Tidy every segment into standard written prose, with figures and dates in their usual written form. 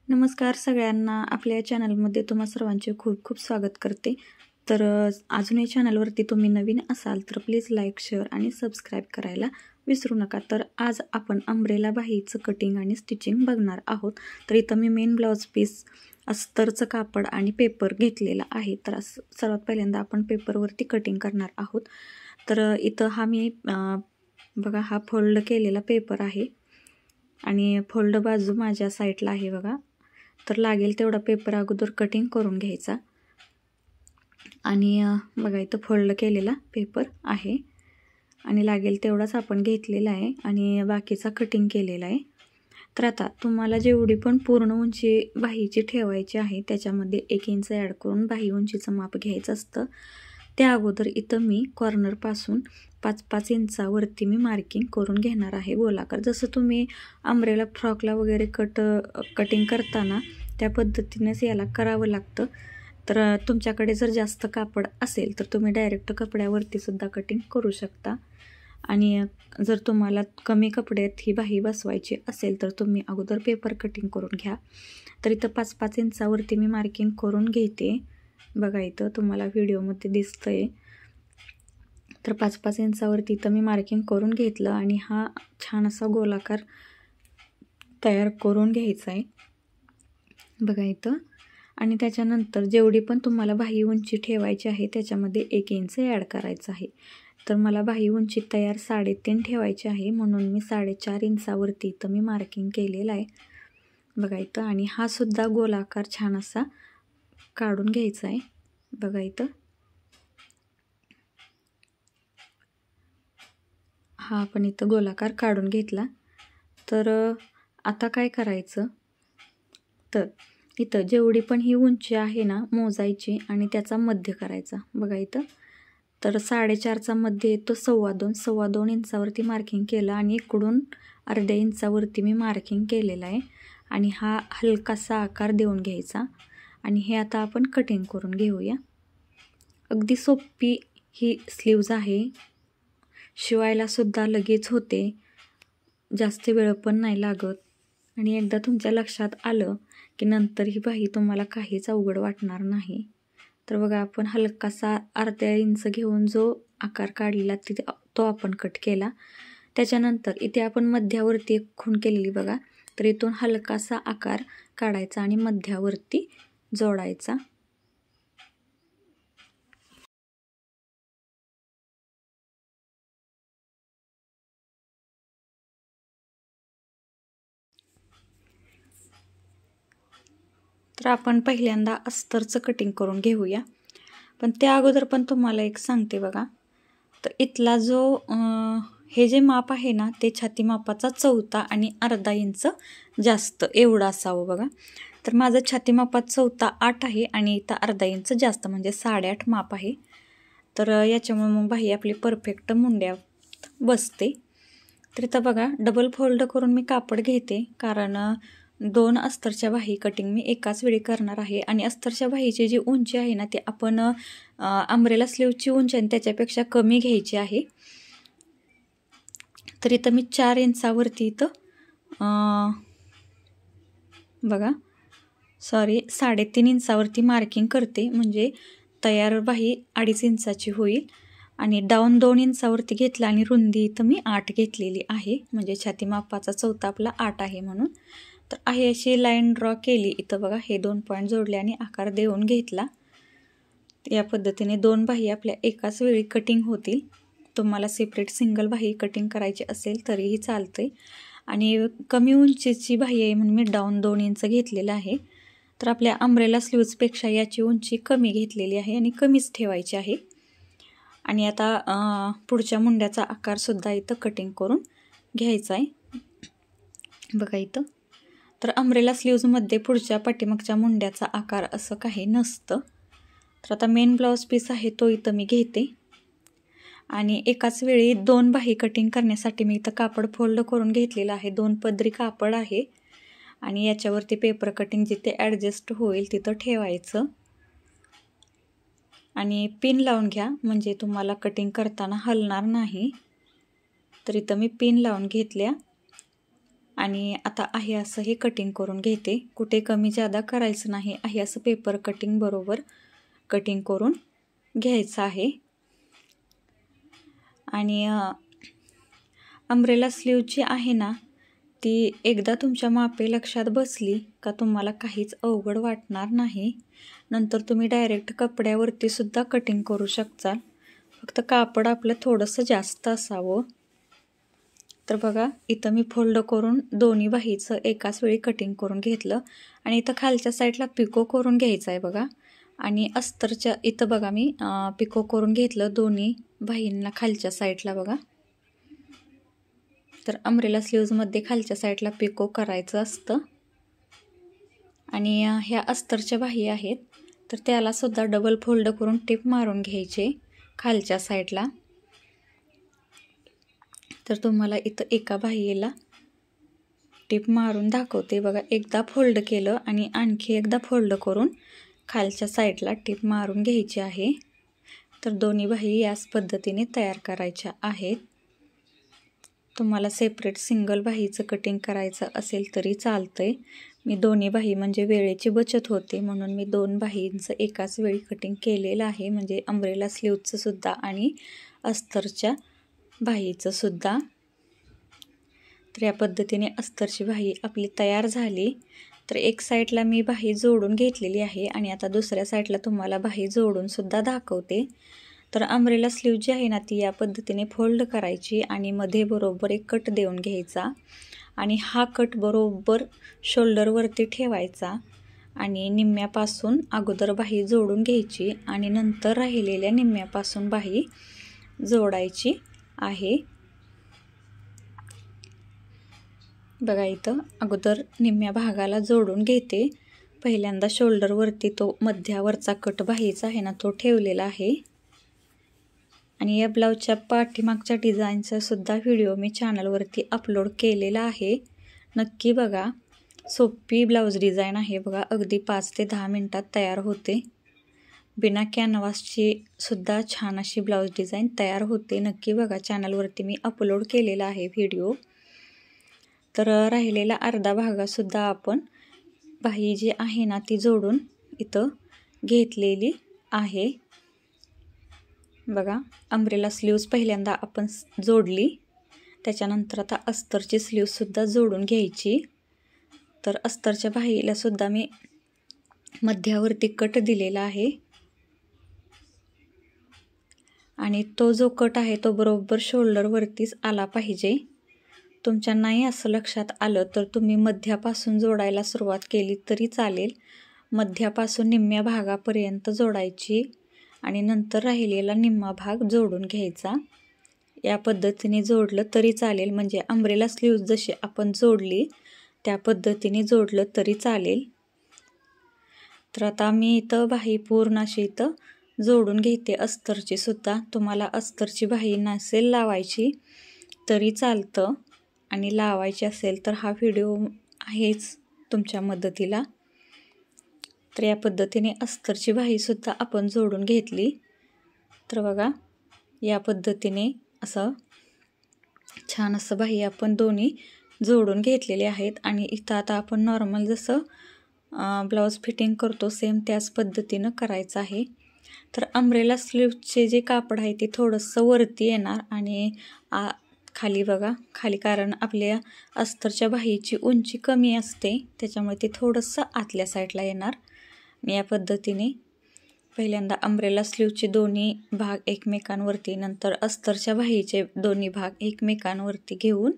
नमस्कार सगळ्यांना. आपल्या चॅनलमध्ये तुम्हा सर्वांचे खूप खूप स्वागत करते. तर अजूनही चॅनलवरती तुम्ही नवीन असाल तर प्लीज लाईक, शेअर आणि सबस्क्राईब करायला विसरू नका. तर आज आपण अंब्रेला बाहीचं कटिंग आणि स्टिचिंग बघणार आहोत. तर इथं मी मेन ब्लाऊज पीस, अस्तरचं कापड आणि पेपर घेतलेला आहे. तर सर्वात पहिल्यांदा आपण पेपरवरती कटिंग करणार आहोत. तर इथं हा मी बघा हा फोल्ड केलेला पेपर आहे आणि फोल्ड बाजू माझ्या साईडला आहे बघा. तर लागेल तेवढा पेपर अगोदर कटिंग करून घ्यायचा आणि बघा इथं फोल्ड केलेला पेपर आहे आणि लागेल तेवढाच आपण घेतलेला आहे आणि बाकीचा कटिंग केलेला आहे. तर आता तुम्हाला जेवढी पण पूर्ण उंची बाहीची ठेवायची आहे त्याच्यामध्ये 1 इंच ॲड करून बाही उंचीचं माप घ्यायचं असतं. त्या अगोदर इथं मी कॉर्नरपासून 5-5 इंचावरती मी मार्किंग करून घेणार आहे गोलाकार. जसं तुम्ही अंब्रेला फ्रॉकला वगैरे कटिंग करताना त्या पद्धतीनेच याला करावं लागतं. तर तुमच्याकडे जर जास्त कापड असेल तर तुम्ही डायरेक्ट कपड्यावरती सुद्धा कटिंग करू शकता आणि जर तुम्हाला कमी कपड्यात ही बाही बसवायची असेल तर तुम्ही अगोदर पेपर कटिंग करून घ्या. तर इथं 5-5 इंचावरती मी मार्किंग करून घेते. बघा इथं तुम्हाला व्हिडिओमध्ये दिसतंय. तर 5-5 इंचावरती इथं मी मार्किंग करून घेतलं आणि हा छान असा गोलाकार तयार करून घ्यायचा आहे बघा इथं. आणि त्याच्यानंतर जेवढी पण तुम्हाला बाही उंची ठेवायची आहे त्याच्यामध्ये 1 इंच ॲड करायचं आहे. तर मला बाही उंची तयार 3.5 ठेवायची आहे म्हणून मी 4.5 इंचावरती इथं मी मार्किंग केलेलं आहे बघा इथं. आणि हा सुद्धा गोलाकार छान असा काढून घ्यायचा आहे बघा इथं. हा आपण इथं गोलाकार काढून घेतला. तर आता काय करायचं, तर इथं जेवढी पण ही उंची आहे ना मोजायची आणि त्याचा मध्य करायचा बघा इथं. तर 4.5चा मध्य येतो 2.25 इंचावरती मार्किंग केलं आणि इकडून अर्ध्या इंचावरती मी मार्किंग केलेलं आहे आणि हा हलकासा आकार देऊन घ्यायचा आणि हे आता आपण कटिंग करून घेऊया. अगदी सोपी ही स्लीव्ज आहे, शिवायला सुद्धा लगेच होते, जास्त वेळ पण नाही लागत आणि एकदा तुमच्या लक्षात आलं की नंतर ही बाही तुम्हाला काहीच अवघड वाटणार नाही. तर बघा आपण हलकासा अर्ध्या इंच घेऊन जो आकार काढलेला तो आपण कट केला. त्याच्यानंतर इथे आपण मध्यावरती एक खूण केलेली बघा. तर इथून हलकासा आकार काढायचा आणि मध्यावरती जोडायचा. तर आपण पहिल्यांदा अस्तरचं कटिंग करून घेऊया. पण त्या अगोदर पण तुम्हाला एक सांगते बघा. तर इथला जो हे जे माप आहे ना ते छाती मापाचा 1/4 आणि अर्धा इंच जास्त एवढं असावं बघा. तर माझं छाती मापात 1/4 8 आहे आणि इथं अर्धा इंच जास्त म्हणजे 8.5 माप आहे. तर याच्यामुळे मग बाही आपली परफेक्ट मुंड्यात बसते. तर इथं बघा डबल फोल्ड करून मी कापड घेते कारण 2 अस्तरच्या बाही कटिंग मी एकाच वेळी करणार आहे आणि अस्तरच्या बाहीची जी उंची आहे ना ती आपण अंब्रेला स्लीवची उंची आणि त्याच्यापेक्षा कमी घ्यायची आहे. तर इथं मी 4 इंचावरती इथं बघा 3.5 इंचावरती मार्किंग करते म्हणजे तयार बाही 2.5 इंचाची होईल आणि डाऊन 2 इंचावरती घेतला आणि रुंदी इथं मी 8 घेतलेली आहे म्हणजे छाती मापाचा 1/4 आपला 8 आहे म्हणून. तर आहे अशी लाईन ड्रॉ केली इथं बघा. हे 2 पॉईंट जोडले आणि आकार देऊन घेतला. या पद्धतीने 2 बाही आपल्या एकाच वेळी कटिंग होतील. तुम्हाला सेपरेट सिंगल बाही कटिंग करायची असेल तरीही चालते. आणि कमी उंचीची बाही आहे म्हणून मी डाऊन 2 इंच घेतलेलं आहे. तर आपल्या अंब्रेला स्लीव्जपेक्षा याची उंची कमी घेतलेली आहे आणि कमीच ठेवायची आहे. आणि आता पुढच्या मुंड्याचा आकारसुद्धा इथं कटिंग करून घ्यायचा आहे बघा इथं. तर अंब्रेला स्लीव्जमध्ये पुढच्या पाठीमागच्या मुंड्याचा आकार असं काही नसतं. तर आता मेन ब्लाऊज पीस आहे तो इथं मी घेते आणि एकाच वेळी 2 बाही कटिंग करण्यासाठी मी इथं कापड फोल्ड करून घेतलेलं आहे. 2 पदरी कापड आहे आणि याच्यावरती पेपर कटिंग जिथे ॲडजस्ट होईल तिथं ठेवायचं आणि पिन लावून घ्या म्हणजे तुम्हाला कटिंग करताना हलणार नाही. तर इथं मी पिन लावून घेतल्या आणि आता आहे असं हे कटिंग करून घेते. कुठे कमी जादा करायचं नाही, आहे असं पेपर कटिंग बरोबर कटिंग करून घ्यायचं आहे. आणि अम्ब्रेला स्लीव जी आहे ना ती एकदा तुमच्या मापे लक्षात बसली का तुम्हाला काहीच अवघड वाटणार नाही. नंतर तुम्ही डायरेक्ट कपड्यावरती सुद्धा कटिंग करू शकता. फक्त कापड आपलं थोडंसं जास्त असावं. तर बघा इथं मी फोल्ड करून दोन्ही बाहीचं एकाच वेळी कटिंग करून घेतलं आणि इथं खालच्या साईडला पिको करून घ्यायचं आहे बघा. आणि अस्तरच्या इथं बघा मी पिको करून घेतलं दोन्ही बाहींना खालच्या साईडला बघा. तर अम्ब्रेला स्लीव्जमध्ये खालच्या साईडला पिको करायचं असतं. आणि ह्या अस्तरच्या बाही आहेत तर त्याला सुद्धा डबल फोल्ड करून टिप मारून घ्यायचे खालच्या साईडला. तर तुम्हाला इथं एका बाहीला टिप मारून दाखवते बघा. एकदा फोल्ड केलं आणि आणखी एकदा फोल्ड करून खालच्या साईडला टिप मारून घ्यायची आहे. तर दोन्ही बाही याच पद्धतीने तयार करायच्या आहेत. तुम्हाला सेपरेट सिंगल बाहीचं कटिंग करायचं असेल तरी चालतंय. मी दोन्ही बाही म्हणजे वेळेची बचत होते म्हणून मी दोन बाहींचं एकाच वेळी कटिंग केलेलं आहे. म्हणजे अम्ब्रेला स्लीवचं सुद्धा आणि अस्तरच्या बाहीचं सुद्धा. तर या पद्धतीने अस्तरची बाही आपली तयार झाली. तर एक साईडला मी बाही जोडून घेतलेली आहे आणि आता दुसऱ्या साईडला तुम्हाला बाही जोडून सुद्धा दाखवते. तर अम्ब्रेला स्लीव जी आहे ना ती या पद्धतीने फोल्ड करायची आणि मध्ये बरोबर एक कट देऊन घ्यायचा आणि हा कट बरोबर शोल्डरवरती ठेवायचा आणि निम्म्यापासून अगोदर बाही जोडून घ्यायची आणि नंतर राहिलेल्या निम्म्यापासून बाही जोडायची आहे. बघा इथं अगोदर निम्म्या भागाला जोडून घेते. पहिल्यांदा शोल्डरवरती तो मध्यावरचा कट बाहीचा आहे ना तो ठेवलेला आहे. आणि या ब्लाऊजच्या पाठीमागच्या डिझाईनचा सुद्धा व्हिडिओ मी चॅनलवरती अपलोड केलेला आहे. नक्की बघा. सोपी ब्लाऊज डिझाईन आहे बघा. अगदी 5 ते 10 मिनटात तयार होते. बिना कॅनव्हासची सुद्धा छान अशी ब्लाऊज डिझाईन तयार होते. नक्की बघा. चॅनलवरती मी अपलोड केलेला आहे व्हिडिओ. तर राहिलेला अर्धा भागासुद्धा आपण बाही जी आहे ना ती जोडून इथं घेतलेली आहे. बघा अम्ब्रेला स्लीव्ज पहिल्यांदा आपण जोडली. त्याच्यानंतर आता अस्तरची स्लीवसुद्धा जोडून घ्यायची. तर अस्तरच्या बाहीला सुद्धा मी मध्यावरती कट दिलेला आहे आणि तो जो कट आहे तो बरोबर शोल्डरवरतीच आला पाहिजे. तुमच्या नाही असं लक्षात आलं तर तुम्ही मध्यापासून जोडायला सुरुवात केली तरी चालेल. मध्यापासून निम्म्या भागापर्यंत जोडायची आणि नंतर राहिलेला निम्मा भाग जोडून घ्यायचा. या पद्धतीने जोडलं तरी चालेल. म्हणजे अम्ब्रेला स्लीव्ज जशी आपण जोडली त्या पद्धतीने जोडलं तरी चालेल. तर आता मी इथं बाही पूर्ण अशी इथं जोडून घेते अस्तरची सुद्धा. तुम्हाला अस्तरची बाही नसेल लावायची तरी चालतं आणि लावायची असेल तर हा व्हिडिओ आहेच तुमच्या मदतीला. तर या पद्धतीने अस्तरची बाहीसुद्धा आपण जोडून घेतली. तर बघा या पद्धतीने असं छान असं बाही आपण दोन्ही जोडून घेतलेले आहेत. आणि इथं आता आपण नॉर्मल जसं ब्लाऊज फिटिंग करतो सेम त्याच पद्धतीनं करायचं आहे. तर अम्ब्रेला स्लीवचे जे कापड आहे ते थोडंसं वरती येणार आणि खाली बघा खाली, कारण आपल्या अस्तरच्या बाहीची उंची कमी असते त्याच्यामुळे ते थोडंसं आतल्या साईडला येणार. या पद्धतीने पहिल्यांदा अम्ब्रेला स्लीवचे दोन्ही भाग एकमेकांवरती, नंतर अस्तरच्या बाहीचे दोन्ही भाग एकमेकांवरती घेऊन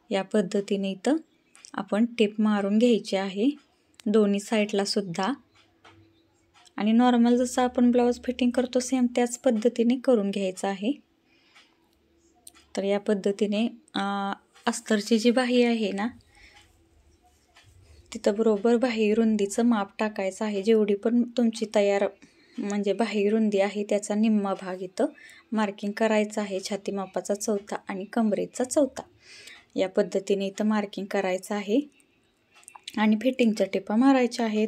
या पद्धतीने इथं आपण टिप मारून घ्यायची आहे दोन्ही साईडला सुद्धा. आणि नॉर्मल जसं आपण ब्लाऊज फिटिंग करतो सेम त्याच पद्धतीने करून घ्यायचं आहे. तर या पद्धतीने अस्तरची जी बाही आहे ना तिथं बरोबर बाही रुंदीचं माप टाकायचं आहे. जेवढी पण तुमची तयार म्हणजे बाही रुंदी आहे त्याचा निम्मा भाग इथं मार्किंग करायचं आहे. छाती मापाचा चौथा आणि कमरेचा चौथा या पद्धतीने इथं मार्किंग करायचं आहे आणि फिटिंगच्या टिपा मारायच्या आहेत.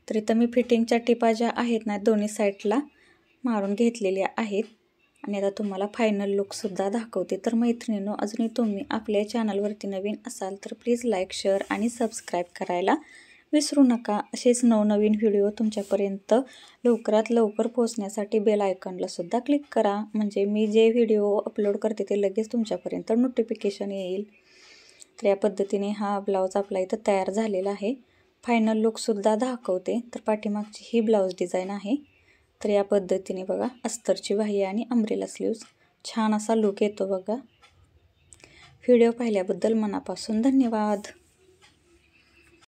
तर इथं मी फिटिंगच्या टिपा ज्या आहेत ना दोन्ही साईडला मारून घेतलेल्या आहेत आणि आता तुम्हाला फायनल लुकसुद्धा दाखवते. तर मैत्रिणींनो, अजूनही तुम्ही आपल्या चॅनलवरती नवीन असाल तर प्लीज लाईक, शेअर आणि सबस्क्राईब करायला विसरू नका. असेच नवनवीन व्हिडिओ तुमच्यापर्यंत लवकरात लवकर पोहोचण्यासाठी बेल आयकॉनला सुद्धा क्लिक करा, म्हणजे मी जे व्हिडिओ अपलोड करते ते लगेच तुमच्यापर्यंत नोटिफिकेशन येईल. तर या पद्धतीने हा ब्लाऊज आपला इथं तयार झालेला आहे. फायनल लुकसुद्धा दाखवते. तर पाठीमागची ही ब्लाऊज डिझाईन आहे. तर या पद्धतीने बघा, अस्तरची बाही आणि अम्ब्रेला स्लीव्ज, छान असा लुक येतो बघा. व्हिडिओ पाहिल्याबद्दल मनापासून धन्यवाद.